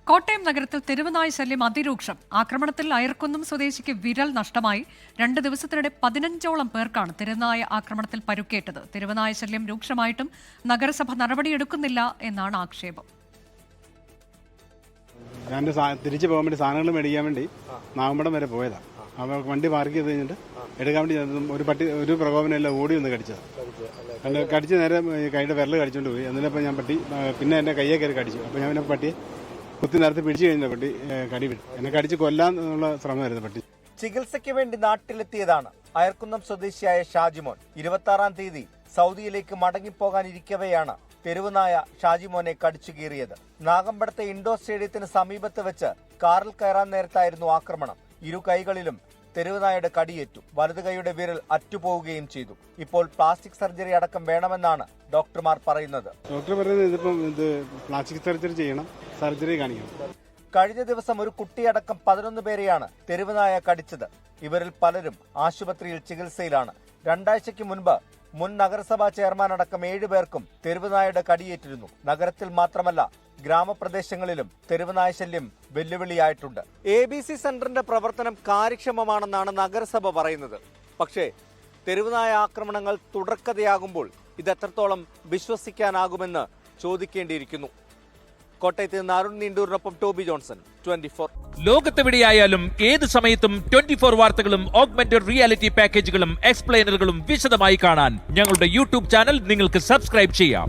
കോട്ടയം നഗരത്തിൽ തെരുവുനായ ശല്യം അതിരൂക്ഷം. ആക്രമണത്തിൽ അയർക്കുന്നം സ്വദേശിക്ക് വിരൽ നഷ്ടമായി. 2 ദിവസത്തിനിടെ 15ഓളം പേർക്കാണ് തെരുവുനായ ആക്രമണത്തിൽ പരുക്കേറ്റത്. തെരുവുനായ ശല്യം രൂക്ഷമായിട്ടും നഗരസഭ നടപടിയെടുക്കുന്നില്ല എന്നാണ് ആക്ഷേപം. ഞാൻ തിരിച്ചു പോകാൻ വേണ്ടി സാധനങ്ങൾ മേടിക്കാൻ വേണ്ടി നാഗമ്പടം വരെ പോയതാണ്. അപ്പോൾ വണ്ടി പാർക്ക് ചെയ്ത് കഴിഞ്ഞിട്ട് എടുക്കാൻ വേണ്ടി ഒരു പ്രകോപനമല്ല ഓടി ഒന്ന് കടിച്ചതാണ്. കടിച്ച് നേരെ കൈയുടെ വിരൽ കടിച്ചുകൊണ്ട് പോയി. എന്നിട്ടിപ്പോൾ ഞാൻ പിന്നെ എന്നെ കയ്യെ കയറി കടിച്ചു. അപ്പോൾ ഞാൻ പട്ടിയെ കുത്തി നേരത്തെ പിടിച്ചു കഴിഞ്ഞ പട്ടി കടി വിട്ടു. എന്നെ കടിച്ച് കൊല്ലാൻ എന്നുള്ള ശ്രമമായിരുന്നു പട്ടി. ചികിത്സയ്ക്ക് വേണ്ടി നാട്ടിലെത്തിയതാണ് അയർക്കുന്നം സ്വദേശിയായ ഷാജിമോൻ. 26-ാം തീയതി സൗദിയിലേക്ക് മടങ്ങിപ്പോകാനിരിക്കവെയാണ് തെരുവുനായ ഷാജിമോനെ കടിച്ചു കീറിയത്. നാഗമ്പടത്തെ ഇൻഡോർ സ്റ്റേഡിയത്തിന് സമീപത്ത് വെച്ച് കാറിൽ കയറാൻ നേരത്തായിരുന്നു ആക്രമണം. ഇരു കൈകളിലും തെരുവുനായയുടെ കടിയേറ്റു. വലതു കൈയുടെ വിരൽ അറ്റുപോവുകയും ചെയ്തു. ഇപ്പോൾ പ്ലാസ്റ്റിക് സർജറി അടക്കം വേണമെന്നാണ് ഡോക്ടർമാർ പറയുന്നത്. ഡോക്ടർ പറയുന്നത് ഇതിപ്പം പ്ലാസ്റ്റിക് സർജറി ചെയ്യണം, സർജറി കാണിക്കണം. കഴിഞ്ഞ ദിവസം ഒരു കുട്ടിയടക്കം 11 പേരെയാണ് തെരുവുനായ കടിച്ചത്. ഇവരിൽ പലരും ആശുപത്രിയിൽ ചികിത്സയിലാണ്. 2 ആഴ്ചയ്ക്ക് മുൻപ് മുൻ നഗരസഭാ ചെയർമാൻ അടക്കം 7 പേർക്കും തെരുവുനായയുടെ കടിയേറ്റിരുന്നു. നഗരത്തിൽ മാത്രമല്ല ഗ്രാമപ്രദേശങ്ങളിലും തെരുവുനായ ശല്യം വെല്ലുവിളിയായിട്ടുണ്ട്. ABC സെന്ററിന്റെ പ്രവർത്തനം കാര്യക്ഷമമാണെന്നാണ് നഗരസഭ പറയുന്നത്. പക്ഷേ തെരുവുനായ ആക്രമണങ്ങൾ തുടർക്കഥയാകുമ്പോൾ ഇത് എത്രത്തോളം വിശ്വസിക്കാനാകുമെന്ന് ചോദിക്കേണ്ടിയിരിക്കുന്നു. കോട്ടയത്ത് നിന്ന് അരുൺ നീണ്ടൂരിനൊപ്പം ടോബി ജോൺസൺ, 24. ലോകത്തെവിടെയായാലും ഏത് സമയത്തും 24 വാർത്തകളും ഓഗ്മെന്റഡ് റിയാലിറ്റി പാക്കേജുകളും എക്സ്പ്ലെയിനറുകളും വിശദമായി കാണാൻ ഞങ്ങളുടെ യൂട്യൂബ് ചാനൽ നിങ്ങൾക്ക് സബ്സ്ക്രൈബ് ചെയ്യാം.